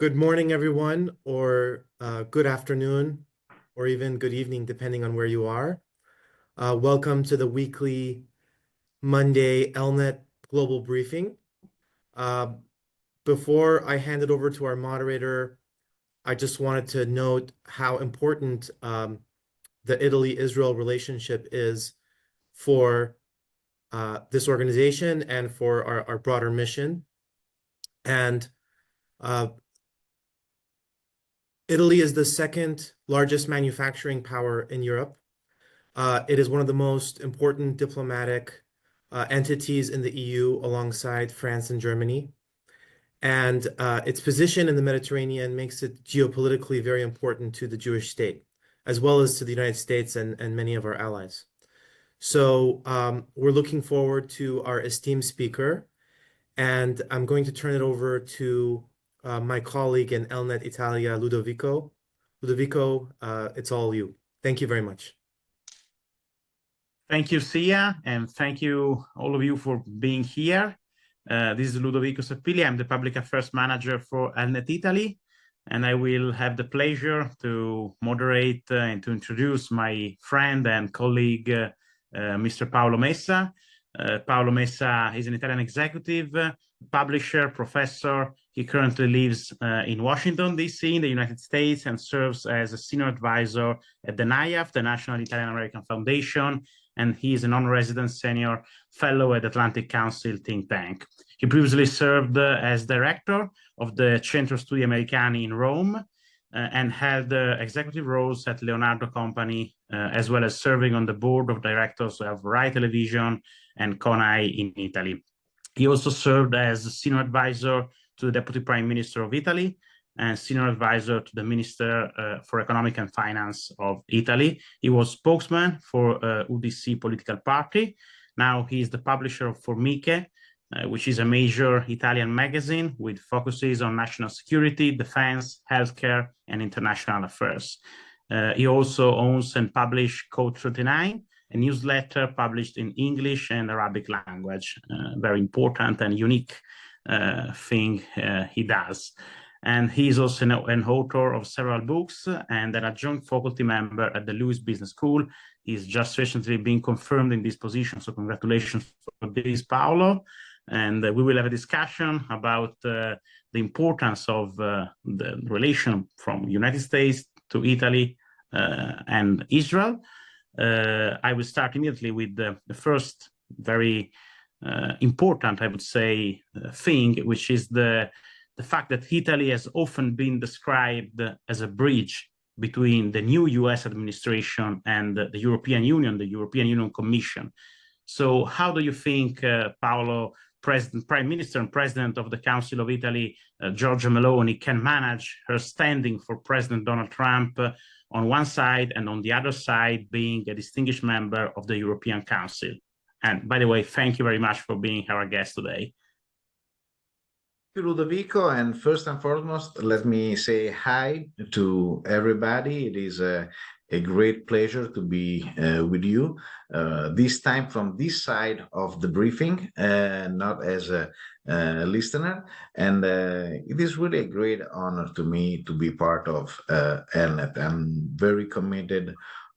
Good morning, everyone, or good afternoon, or even good evening, depending on where you are. Welcome to the weekly Monday ELNET Global Briefing. Before I hand it over to our moderator, I just wanted to note how important the Italy-Israel relationship is for this organization and for our broader mission. And Italy is the second largest manufacturing power in Europe. It is one of the most important diplomatic entities in the EU alongside France and Germany. And its position in the Mediterranean makes it geopolitically very important to the Jewish state, as well as to the United States and many of our allies. So we're looking forward to our esteemed speaker, and I'm going to turn it over to my colleague in ELNET-Italy, Ludovico. Ludovico, it's all you. Thank you very much. Thank you, Sia, and thank you, all of you, for being here. This is Ludovico Seppilli. I'm the Public Affairs Manager for ELNET-Italy, and I will have the pleasure to moderate and to introduce my friend and colleague, Mr. Paolo Messa. Paolo Messa is an Italian executive, publisher, professor. He currently lives in Washington, D.C., in the United States, and serves as a senior advisor at the NIAF, the National Italian-American Foundation, and he is a non-resident senior fellow at Atlantic Council think tank. He previously served as director of the Centro Studi Americani in Rome and held executive roles at Leonardo Company, as well as serving on the board of directors of Rai Television and CONAI in Italy. He also served as senior advisor to the Deputy Prime Minister of Italy and senior advisor to the Minister for Economic and Finance of Italy. He was spokesman for UDC political party. Now he is the publisher of Formiche, which is a major Italian magazine with focuses on national security, defense, healthcare, and international affairs. He also owns and publishes Code 39, a newsletter published in English and Arabic language. Very important and unique thing he does. And he is also an author of several books and an adjunct faculty member at the Lewis Business School. He's just recently been confirmed in this position, so congratulations for this, Paolo. And we will have a discussion about the importance of the relation from United States to Italy and Israel. I will start immediately with the first very important, I would say, thing, which is the fact that Italy has often been described as a bridge between the new US administration and the European Union, the European Union Commission. So how do you think, Paolo, Prime Minister and President of the Council of Italy, Giorgia Meloni, can manage her standing for President Donald Trump on one side and on the other side being a distinguished member of the European Council? And by the way, thank you very much for being our guest today. Thank you, Ludovico, and first and foremost, let me say hi to everybody. It is a great pleasure to be with you, this time from this side of the briefing, not as a listener. And it is really a great honor to me to be part of ELNET. I'm very committed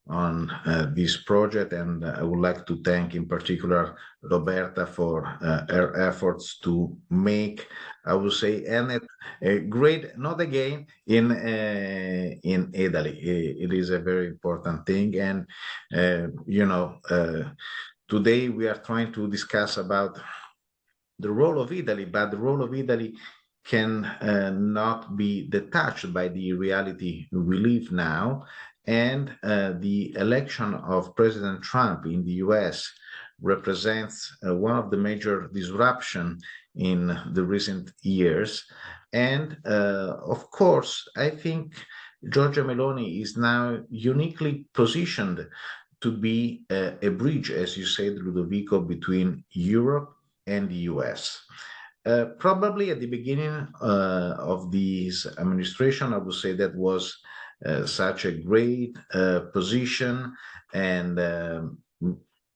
on this project, and I would like to thank in particular Roberta for her efforts to make, I would say, ELNET a great, not again, in Italy. It is a very important thing, and today we are trying to discuss about the role of Italy, but the role of Italy can not be detached by the reality we live now. And the election of President Trump in the US represents one of the major disruptions in the recent years. And of course, I think Giorgia Meloni is now uniquely positioned to be a bridge, as you said, Ludovico, between Europe and the US. Probably at the beginning of this administration, I would say that was such a great position and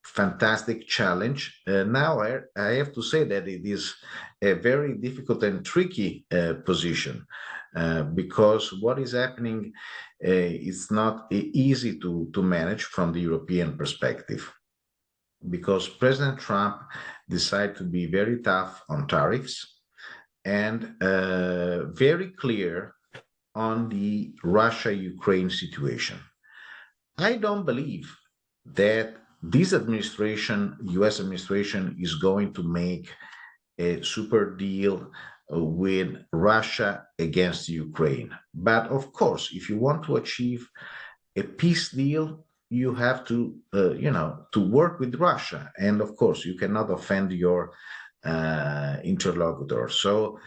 fantastic challenge. Now I have to say that it is a very difficult and tricky position. because what is happening is not easy to manage from the European perspective. Because President Trump decided to be very tough on tariffs and very clear on the Russia-Ukraine situation. I don't believe that this administration, US administration, is going to make a super deal with Russia against Ukraine. But of course, if you want to achieve a peace deal, you have to, to work with Russia. And of course, you cannot offend your interlocutor. So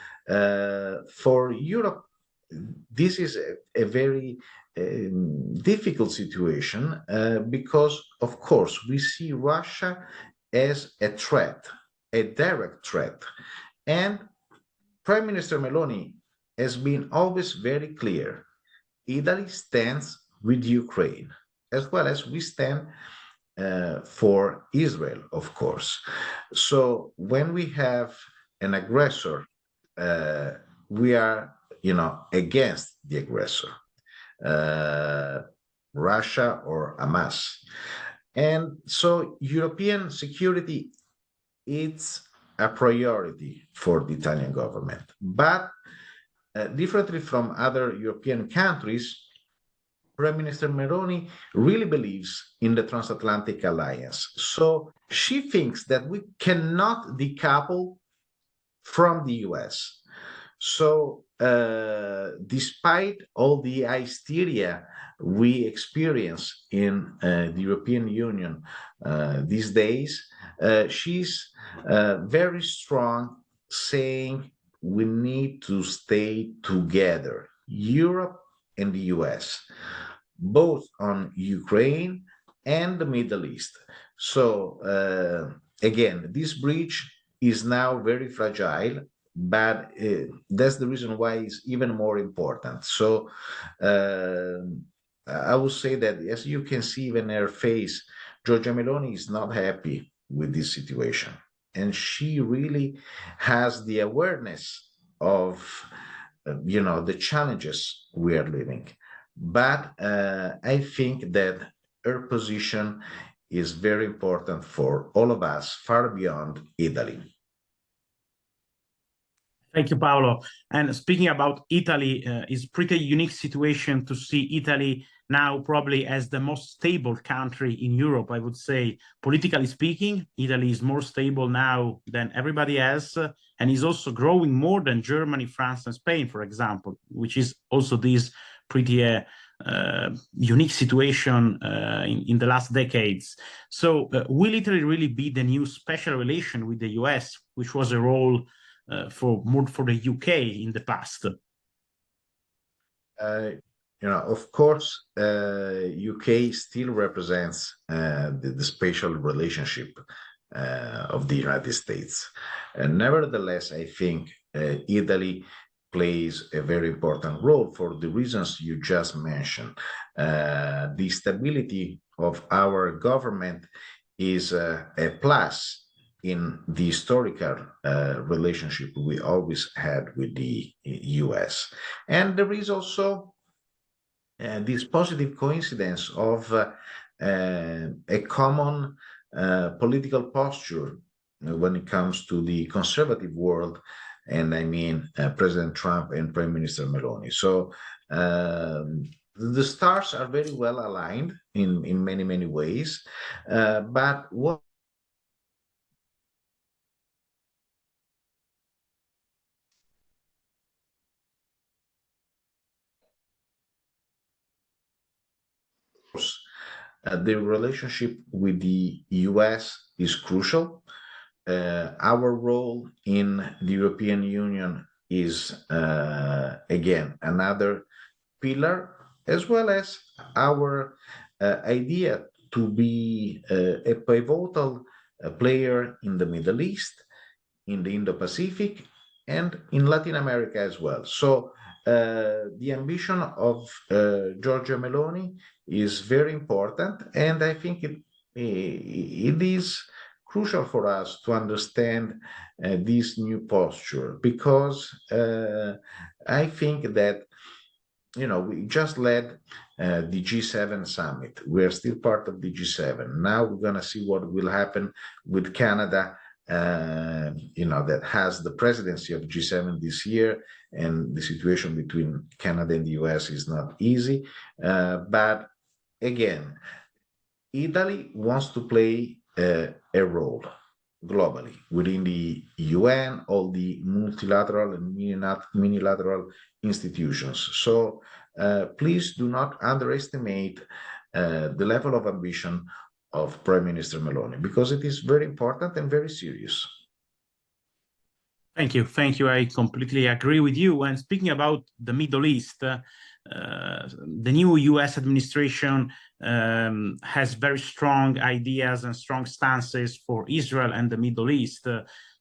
for Europe, this is a very difficult situation because, of course, we see Russia as a threat, a direct threat. And Prime Minister Meloni has been always very clear. Italy stands with Ukraine, as well as we stand for Israel, of course. So when we have an aggressor, we are, against the aggressor, Russia or Hamas. And so European security, it's a priority for the Italian government. But differently from other European countries, Prime Minister Meloni really believes in the transatlantic alliance. So she thinks that we cannot decouple from the US. So despite all the hysteria we experience in the European Union these days, she's very strong, saying we need to stay together, Europe and the US, both on Ukraine and the Middle East. So again, this bridge is now very fragile, but that's the reason why it's even more important. So I would say that, as you can see even in her face, Giorgia Meloni is not happy with this situation. And she really has the awareness of, the challenges we are living. But I think that her position is very important for all of us, far beyond Italy. Thank you, Paolo. And speaking about Italy, it's pretty unique situation to see Italy now probably as the most stable country in Europe, I would say. Politically speaking, Italy is more stable now than everybody else, and is also growing more than Germany, France, and Spain, for example, which is also this pretty unique situation in the last decades. So will Italy really be the new special relation with the US, which was a role for the UK in the past? Of course, UK still represents the special relationship of the United States. Nevertheless, I think Italy plays a very important role for the reasons you just mentioned. The stability of our government is a plus in the historical relationship we always had with the US. And there is also this positive coincidence of a common political posture when it comes to the conservative world, and I mean President Trump and Prime Minister Meloni. So the stars are very well aligned in many, many ways, but what the relationship with the US is crucial. Our role in the European Union is, again, another pillar, as well as our idea to be a pivotal player in the Middle East, in the Indo-Pacific, and in Latin America as well. So the ambition of Giorgia Meloni is very important, and I think it is crucial for us to understand this new posture, because I think that, you know, we just led the G7 summit. We're still part of the G7. Now we're going to see what will happen with Canada, you know, that has the presidency of G7 this year, and the situation between Canada and the US is not easy. But again, Italy wants to play a role globally within the UN, all the multilateral and unilateral institutions. So please do not underestimate the level of ambition of Prime Minister Meloni, because it is very important and very serious. Thank you. Thank you. I completely agree with you. And speaking about the Middle East, the new US administration has very strong ideas and strong stances for Israel and the Middle East.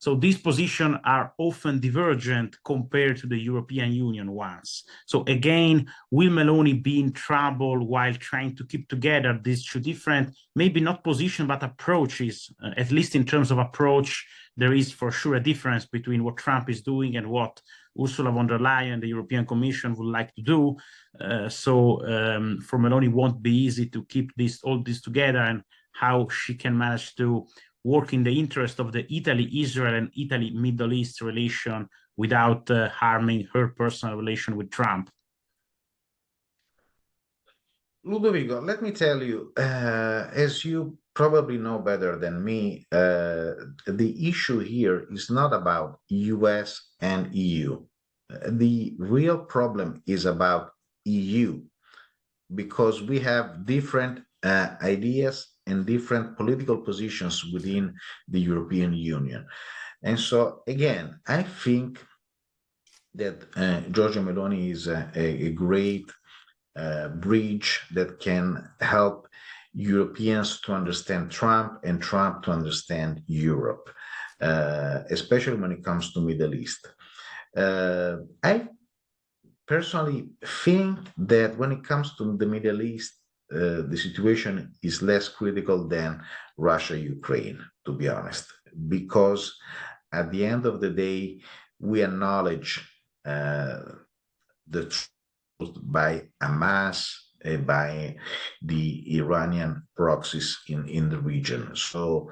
So these positions are often divergent compared to the European Union ones. So again, will Meloni be in trouble while trying to keep together these two different, maybe not positions, but approaches? At least in terms of approach, there is for sure a difference between what Trump is doing and what Ursula von der Leyen, the European Commission, would like to do. For Meloni, it won't be easy to keep all this together, and how she can manage to work in the interest of the Italy-Israel and Italy-Middle East relation without harming her personal relation with Trump. Ludovico, let me tell you, as you probably know better than me, the issue here is not about US and EU. The real problem is about EU, because we have different ideas and different political positions within the European Union. And so, again, I think that Giorgia Meloni is a great bridge that can help Europeans to understand Trump and Trump to understand Europe, especially when it comes to Middle East. I personally think that when it comes to the Middle East, the situation is less critical than Russia-Ukraine, to be honest, because at the end of the day, we acknowledge the truth by Hamas, by the Iranian proxies in the region. So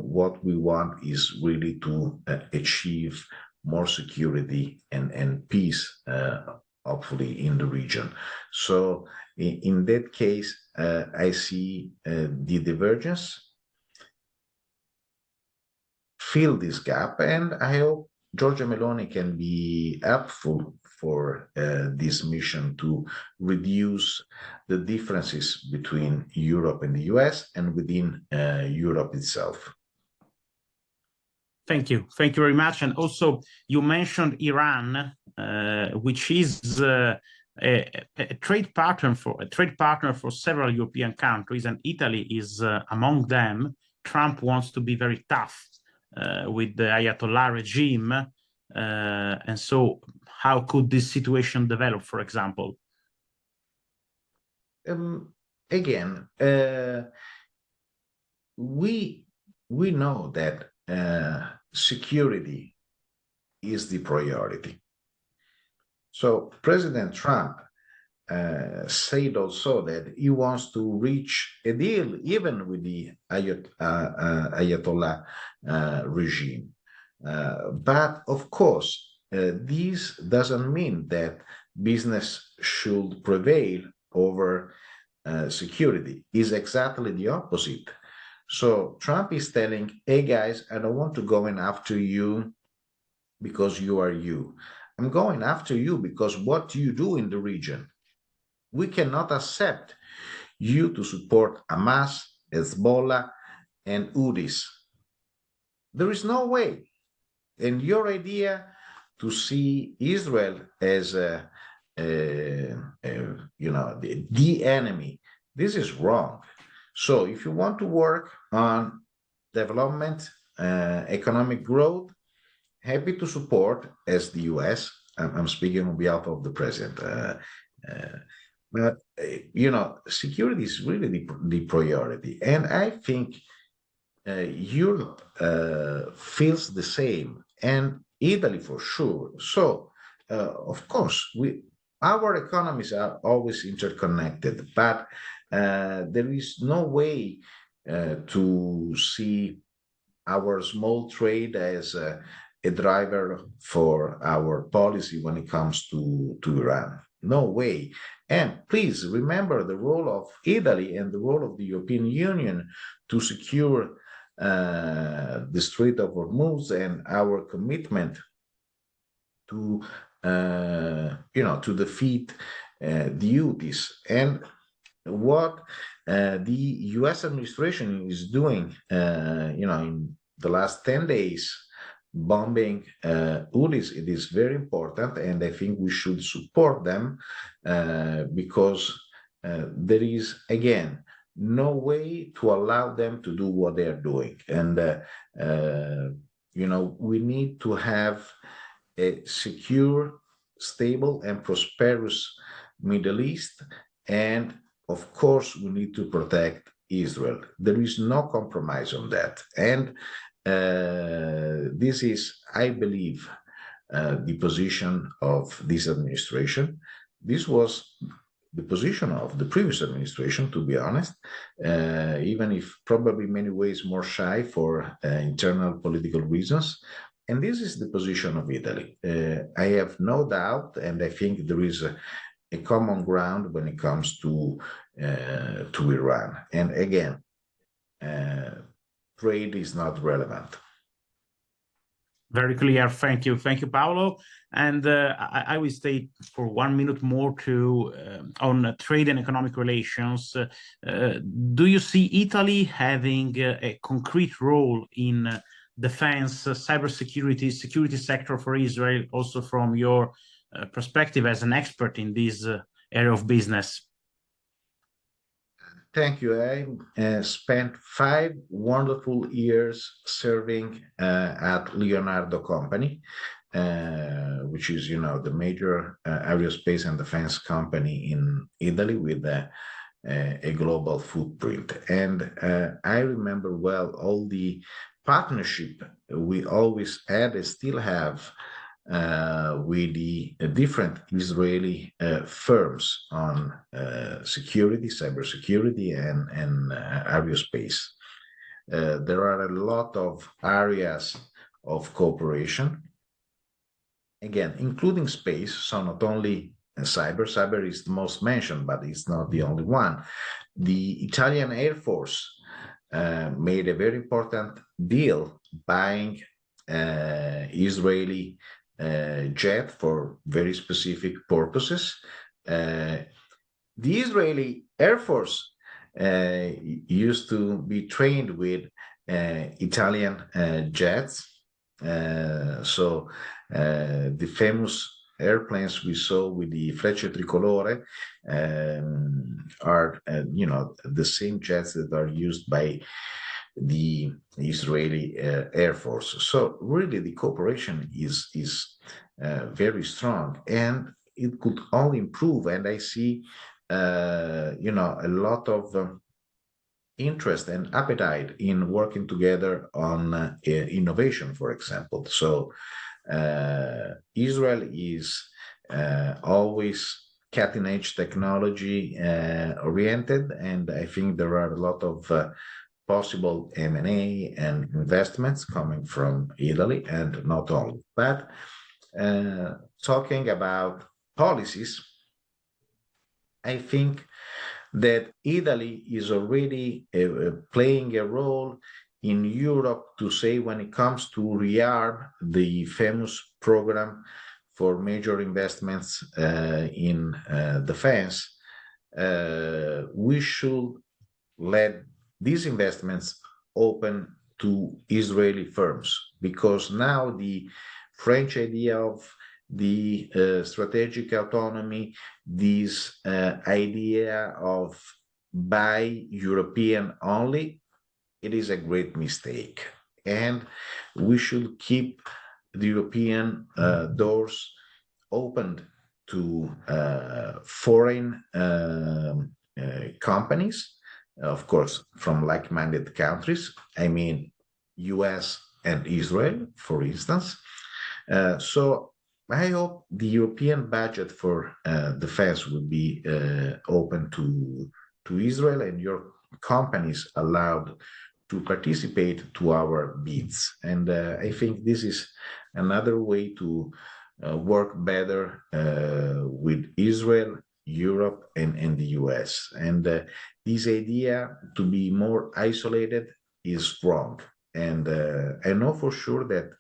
what we want is really to achieve more security and peace, hopefully, in the region. So in that case, I see the divergence, fill this gap, and I hope Giorgia Meloni can be helpful for this mission to reduce the differences between Europe and the US and within Europe itself. Thank you. Thank you very much. And also, you mentioned Iran, which is a trade partner for several European countries, and Italy is among them. Trump wants to be very tough with the Ayatollah regime. And so how could this situation develop, for example? Again, we know that security is the priority. So President Trump said also that he wants to reach a deal even with the Ayatollah regime. But of course, this doesn't mean that business should prevail over security. It's exactly the opposite. So Trump is telling, hey guys, I don't want to go in after you because you are you. I'm going after you because what you do in the region. We cannot accept you to support Hamas, Hezbollah, and Houthis. There is no way. And your idea to see Israel as the enemy, this is wrong. So if you want to work on development, economic growth, happy to support as the US. I'm speaking on behalf of the president. But, security is really the priority. And I think Europe feels the same, and Italy for sure. So, of course, our economies are always interconnected, but there is no way to see our small trade as a driver for our policy when it comes to Iran. No way. And please remember the role of Italy and the role of the European Union to secure the Strait of Hormuz and our commitment to to defeat the Houthis. And what the U.S. administration is doing, in the last 10 days, bombing Houthis, it is very important, and I think we should support them because there is, again, no way to allow them to do what they are doing. And, we need to have a secure, stable, and prosperous Middle East. And of course, we need to protect Israel. There is no compromise on that. And this is, I believe, the position of this administration. This was the position of the previous administration, to be honest, even if probably in many ways more shy for internal political reasons. And this is the position of Italy. I have no doubt, and I think there is a common ground when it comes to Iran. And again, trade is not relevant. Very clear. Thank you. Thank you, Paolo. And I will stay for 1 minute more on trade and economic relations. Do you see Italy having a concrete role in defense, cybersecurity, security sector for Israel, also from your perspective as an expert in this area of business? Thank you. I spent 5 wonderful years serving at Leonardo Company, which is, the major aerospace and defense company in Italy with a global footprint. And I remember well all the partnership we always had and still have with the different Israeli firms on security, cybersecurity, and aerospace. There are a lot of areas of cooperation, again, including space, so not only cyber. Cyber is the most mentioned, but it's not the only one. The Italian Air Force made a very important deal buying Israeli jet for very specific purposes. The Israeli Air Force used to be trained with Italian jets. So the famous airplanes we saw with the Frecce Tricolore are, the same jets that are used by the Israeli Air Force. So really the cooperation is very strong, and it could only improve. And I see, a lot of interest and appetite in working together on innovation, for example. So Israel is always cutting-edge technology oriented, and I think there are a lot of possible M&A and investments coming from Italy, and not only. But talking about policies, I think that Italy is already playing a role in Europe to say, when it comes to REARM, the famous program for major investments in defense, we should let these investments open to Israeli firms, because now the French idea of the strategic autonomy, this idea of buy European only, it is a great mistake. And we should keep the European doors opened to foreign companies, of course, from like-minded countries. I mean, US and Israel, for instance. So I hope the European budget for defense will be open to Israel and your companies allowed to participate to our bids. And I think this is another way to work better with Israel, Europe, and the US. And this idea to be more isolated is wrong. And I know for sure that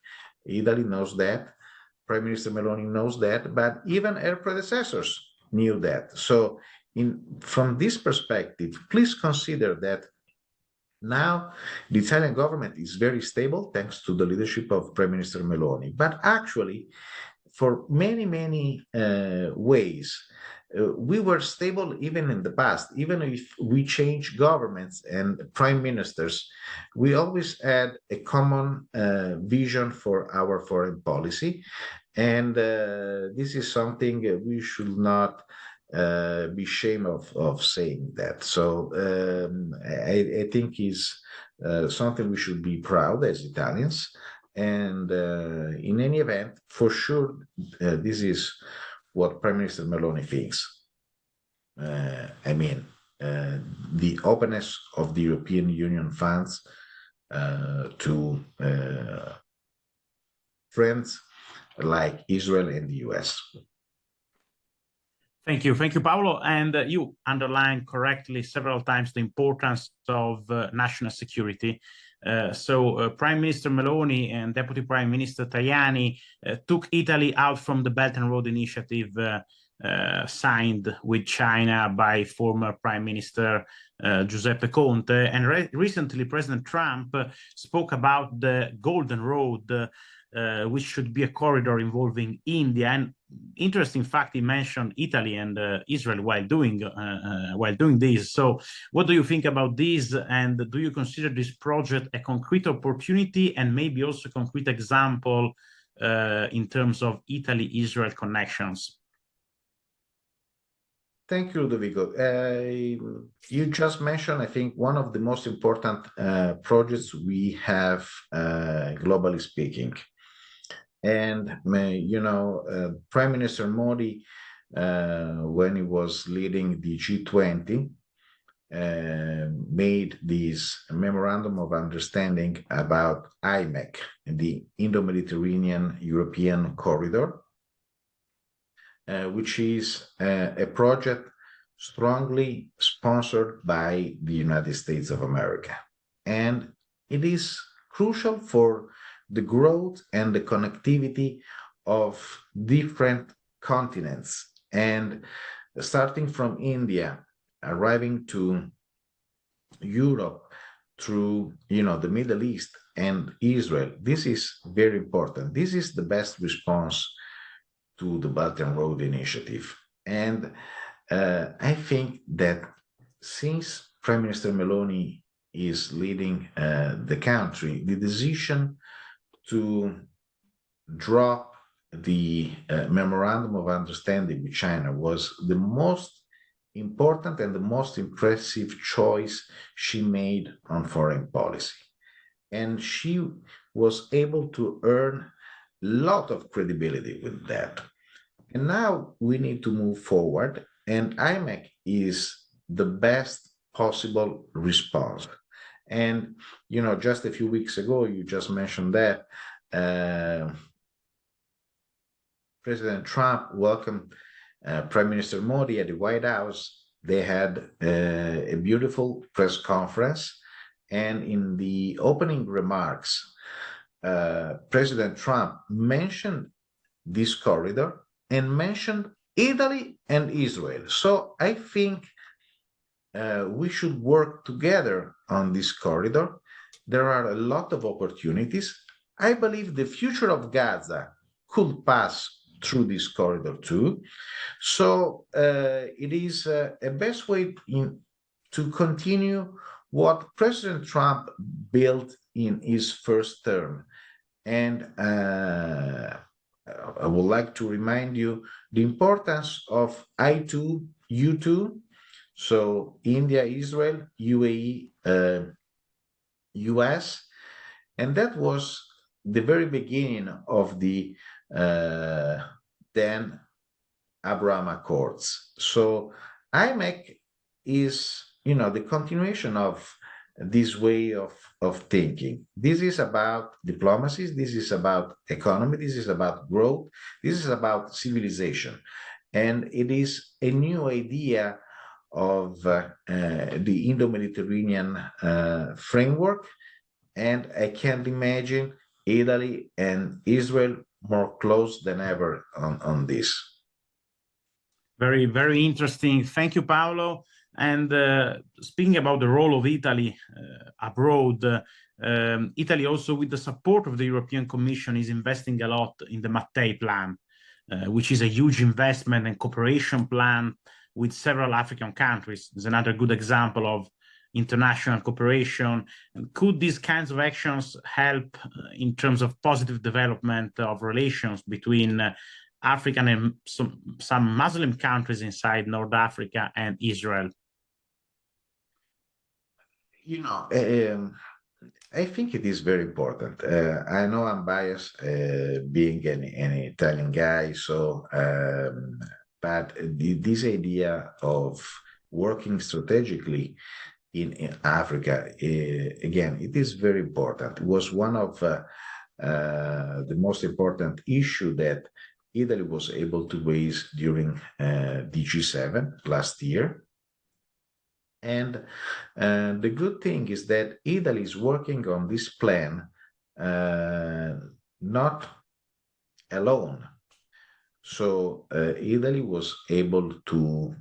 Italy knows that, Prime Minister Meloni knows that, but even her predecessors knew that. So from this perspective, please consider that now the Italian government is very stable thanks to the leadership of Prime Minister Meloni. But actually, for many, many ways, we were stable even in the past. Even if we changed governments and prime ministers, we always had a common vision for our foreign policy. And this is something we should not be ashamed of saying that. So I think is something we should be proud as Italians. And in any event, for sure, this is what Prime Minister Meloni thinks. I mean, the openness of the European Union funds to friends like Israel and the US. Thank you, Paolo. And you underlined correctly several times the importance of national security. So Prime Minister Meloni and Deputy Prime Minister Tajani took Italy out from the Belt and Road Initiative signed with China by former Prime Minister Giuseppe Conte. And recently, President Trump spoke about the Golden Road, which should be a corridor involving India. And interesting fact, he mentioned Italy and Israel while doing this. So what do you think about this? And do you consider this project a concrete opportunity and maybe also a concrete example in terms of Italy-Israel connections? Thank you, Ludovico. You just mentioned, I think, one of the most important projects we have, globally speaking. And, you know, Prime Minister Modi, when he was leading the G20, made this memorandum of understanding about IMEC, the Indo-Mediterranean European Corridor, which is a project strongly sponsored by the United States of America. And it is crucial for the growth and the connectivity of different continents. And starting from India, arriving to Europe through, you know, the Middle East and Israel, this is very important. This is the best response to the Belt and Road Initiative. And I think that since Prime Minister Meloni is leading the country, the decision to drop the memorandum of understanding with China was the most important and the most impressive choice she made on foreign policy. And she was able to earn a lot of credibility with that. And now we need to move forward, and IMEC is the best possible response. And, you know, just a few weeks ago, you just mentioned that President Trump welcomed Prime Minister Modi at the White House. They had a beautiful press conference. And in the opening remarks, President Trump mentioned this corridor and mentioned Italy and Israel. So I think we should work together on this corridor. There are a lot of opportunities. I believe the future of Gaza could pass through this corridor too. So it is a best way to continue what President Trump built in his first term. And I would like to remind you the importance of I2, U2. So India, Israel, UAE, US, and that was the very beginning of the then Abraham Accords. So IMEC is, the continuation of this way of thinking. This is about diplomacy, this is about economy, this is about growth, this is about civilization. And it is a new idea of the Indo-Mediterranean framework. And I can't imagine Italy and Israel more close than ever on this. Very, very interesting. Thank you, Paolo. And speaking about the role of Italy abroad, Italy also, with the support of the European Commission, is investing a lot in the Mattei plan, which is a huge investment and cooperation plan with several African countries. It's another good example of international cooperation. And could these kinds of actions help in terms of positive development of relations between African and some Muslim countries inside North Africa and Israel? I think it is very important. I know I'm biased, being an Italian guy, so but this idea of working strategically in Africa, again, it is very important. It was one of the most important issue that Italy was able to raise during the G7 last year. And the good thing is that Italy is working on this plan not alone. So Italy was able to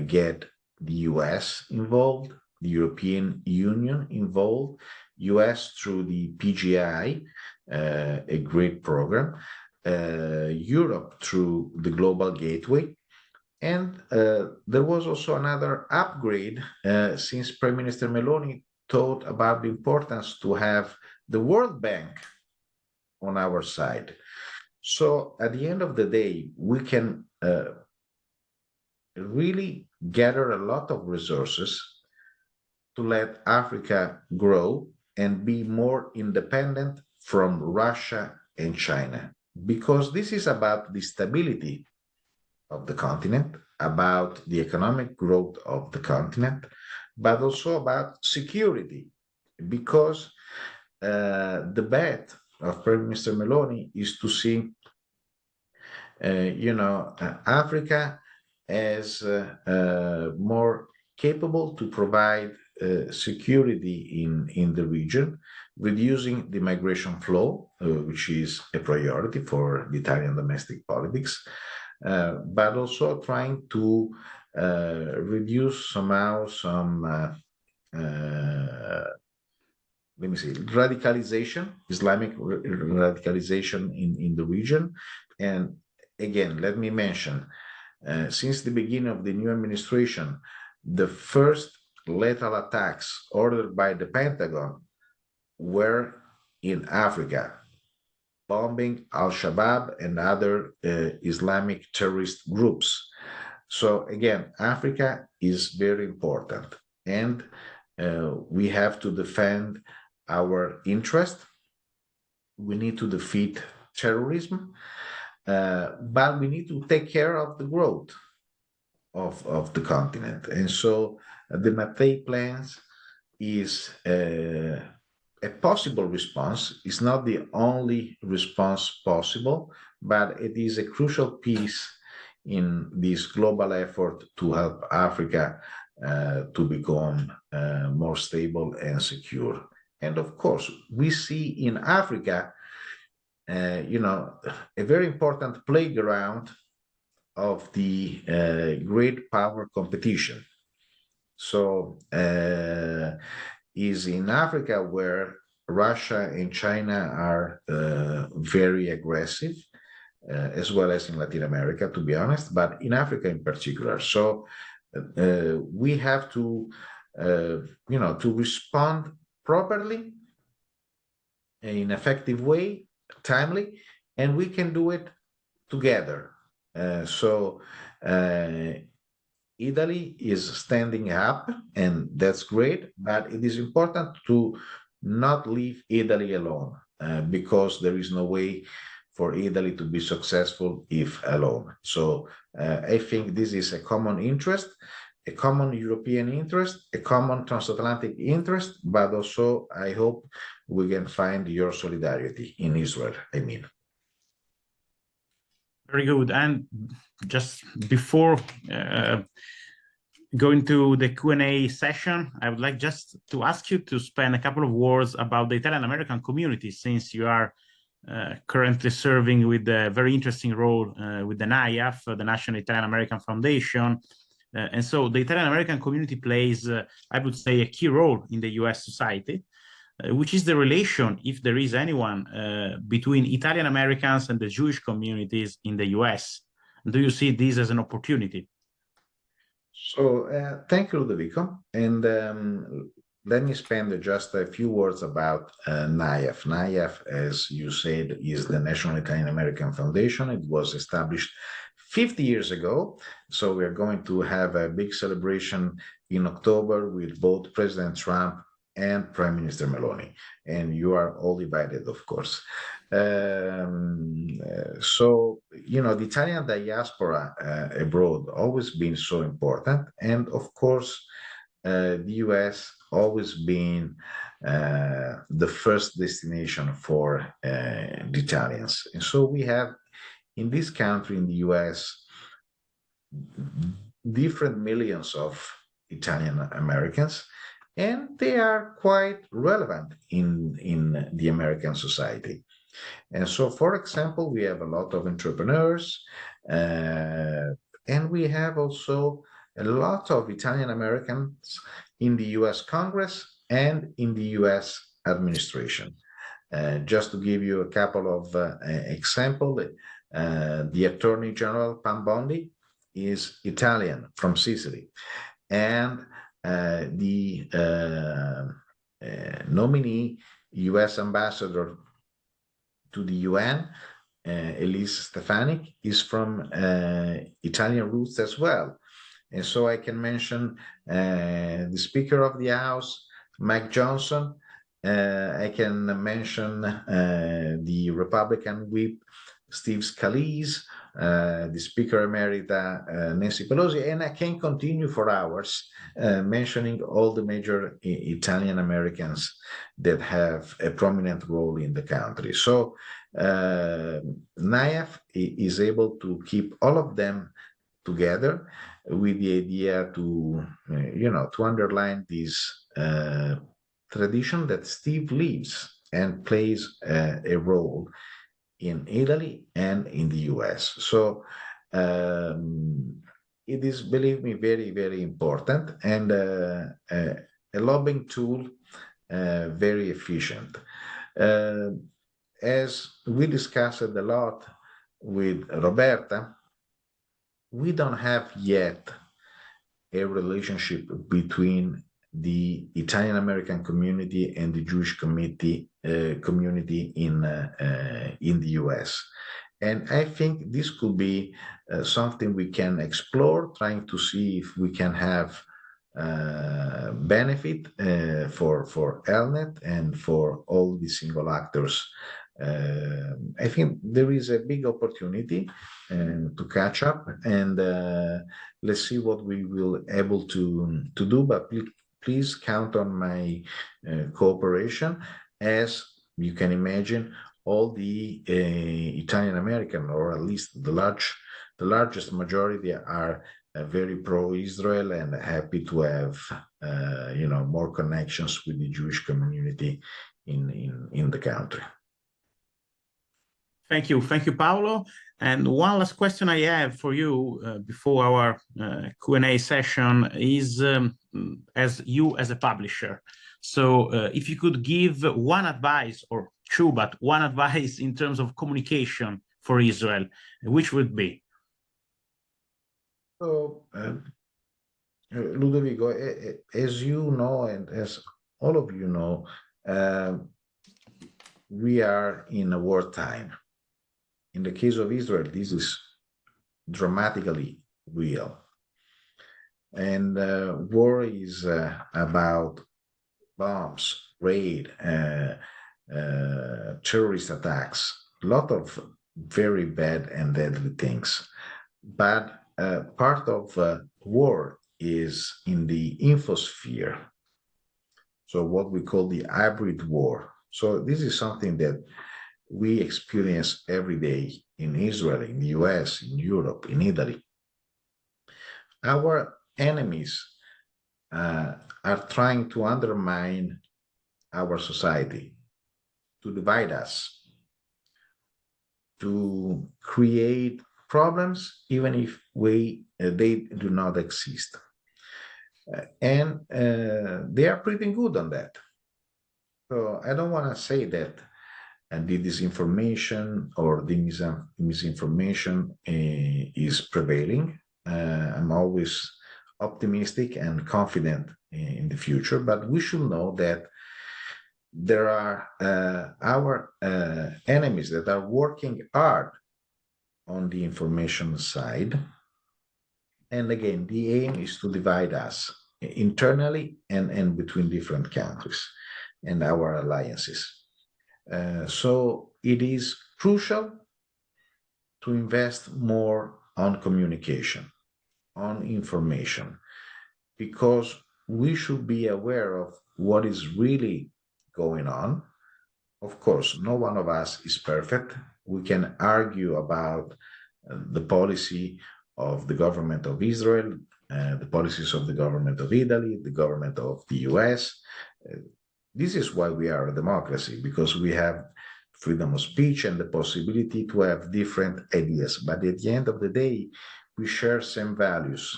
get the US involved, the European Union involved, US through the PGI, a great program, Europe through the Global Gateway. And there was also another upgrade since Prime Minister Meloni thought about the importance to have the World Bank on our side. So at the end of the day, we can really gather a lot of resources to let Africa grow and be more independent from Russia and China, because this is about the stability of the continent, about the economic growth of the continent, but also about security, because the bet of Prime Minister Meloni is to see, Africa as more capable to provide security in the region, reducing the migration flow, which is a priority for the Italian domestic politics, but also trying to reduce somehow some let me see, radicalization, Islamic radicalization in the region. And again, let me mention, since the beginning of the new administration, the first lethal attacks ordered by the Pentagon were in Africa, bombing Al-Shabaab and other Islamic terrorist groups. So again, Africa is very important, and we have to defend our interest. We need to defeat terrorism, but we need to take care of the growth of the continent. And so the Mattei plans is a possible response. It's not the only response possible, but it is a crucial piece in this global effort to help Africa to become more stable and secure. And of course, we see in Africa, a very important playground of the great power competition. So is in Africa where Russia and China are very aggressive, as well as in Latin America, to be honest, but in Africa in particular. So we have to, to respond properly, in an effective way, timely, and we can do it together. So Italy is standing up, and that's great, but it is important to not leave Italy alone, because there is no way for Italy to be successful if alone. So I think this is a common interest, a common European interest, a common transatlantic interest, but also I hope we can find your solidarity in Israel, I mean. Very good. And just before going to the Q&A session, I would like just to ask you to spend a couple of words about the Italian American community, since you are currently serving with a very interesting role with the NIAF, the National Italian American Foundation. And so the Italian American community plays, I would say, a key role in the US society, which is the relation, if there is anyone, between Italian Americans and the Jewish communities in the US. Do you see this as an opportunity? So thank you, Ludovico. And let me spend just a few words about NIAF. NIAF, as you said, is the National Italian American Foundation. It was established 50 years ago. So we are going to have a big celebration in October with both President Trump and Prime Minister Meloni. And you are all invited, of course. So, you know, the Italian diaspora abroad always been so important. And of course, the US always been the first destination for the Italians. And so we have in this country, in the US, different millions of Italian Americans, and they are quite relevant in the American society. And so, for example, we have a lot of entrepreneurs, and we have also a lot of Italian Americans in the US Congress and in the US administration. Just to give you a couple of examples, the Attorney General Pam Bondi is Italian from Sicily, and the nominee US Ambassador to the UN, Elise Stefanik, is from Italian roots as well. And so I can mention the Speaker of the House, Mike Johnson. I can mention the Republican whip, Steve Scalise, the Speaker Emerita, Nancy Pelosi, and I can continue for hours mentioning all the major Italian Americans that have a prominent role in the country. So NIAF is able to keep all of them together with the idea to, to underline this tradition that Steve lives and plays a role in Italy and in the US. So it is, believe me, very, very important, and a lobbying tool, very efficient. As we discussed a lot with Roberta, we don't have yet a relationship between the Italian American community and the Jewish community in the US. And I think this could be something we can explore, trying to see if we can have benefit for ELNET and for all the single actors. I think there is a big opportunity to catch up, and let's see what we will able to do, but please count on my cooperation. As you can imagine, all the Italian American, or at least the largest majority, are very pro-Israel and happy to have more connections with the Jewish community in the country. Thank you, Paolo. And one last question I have for you before our Q&A session is, as a publisher. So if you could give one advice, or two, but one advice in terms of communication for Israel, which would be? So, Ludovico, as you know, and as all of you know, we are in a wartime. In the case of Israel, this is dramatically real. And war is about bombs, raid, terrorist attacks, a lot of very bad and deadly things. But part of war is in the infosphere. So what we call the hybrid war. So this is something that we experience every day in Israel, in the US, in Europe, in Italy. Our enemies are trying to undermine our society, to divide us, to create problems, even if they do not exist. And they are pretty good on that. So I don't want to say that the disinformation or the misinformation is prevailing. I'm always optimistic and confident in the future, but we should know that there are our enemies that are working hard on the information side. And again, the aim is to divide us internally and between different countries and our alliances. So it is crucial to invest more on communication, on information, because we should be aware of what is really going on. Of course, no one of us is perfect. We can argue about the policy of the government of Israel, the policies of the government of Italy, the government of the US. This is why we are a democracy, because we have freedom of speech and the possibility to have different ideas. But at the end of the day, we share same values.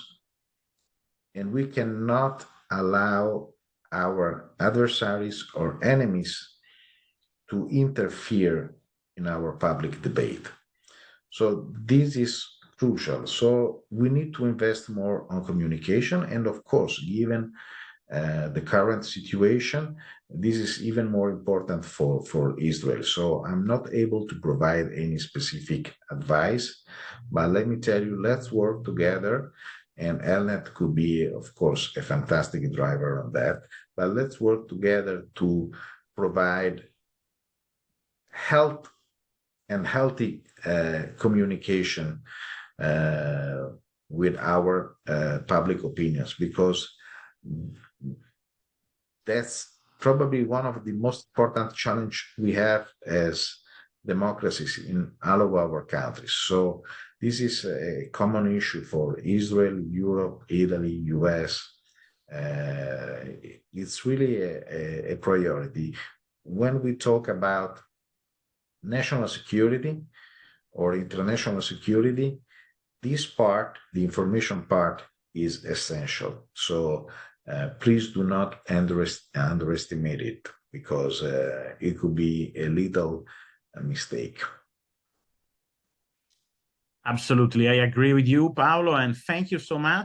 And we cannot allow our adversaries or enemies to interfere in our public debate. So this is crucial. So we need to invest more on communication. And of course, given the current situation, this is even more important for Israel. So I'm not able to provide any specific advice, but let me tell you, let's work together. And ELNET could be, of course, a fantastic driver on that, but let's work together to provide health and healthy communication with our public opinions, because that's probably one of the most important challenges we have as democracies in all of our countries. So this is a common issue for Israel, Europe, Italy, US. It's really a priority. When we talk about national security or international security, this part, the information part, is essential. So please do not underestimate it, because it could be a little mistake. Absolutely, I agree with you, Paolo, and thank you so much.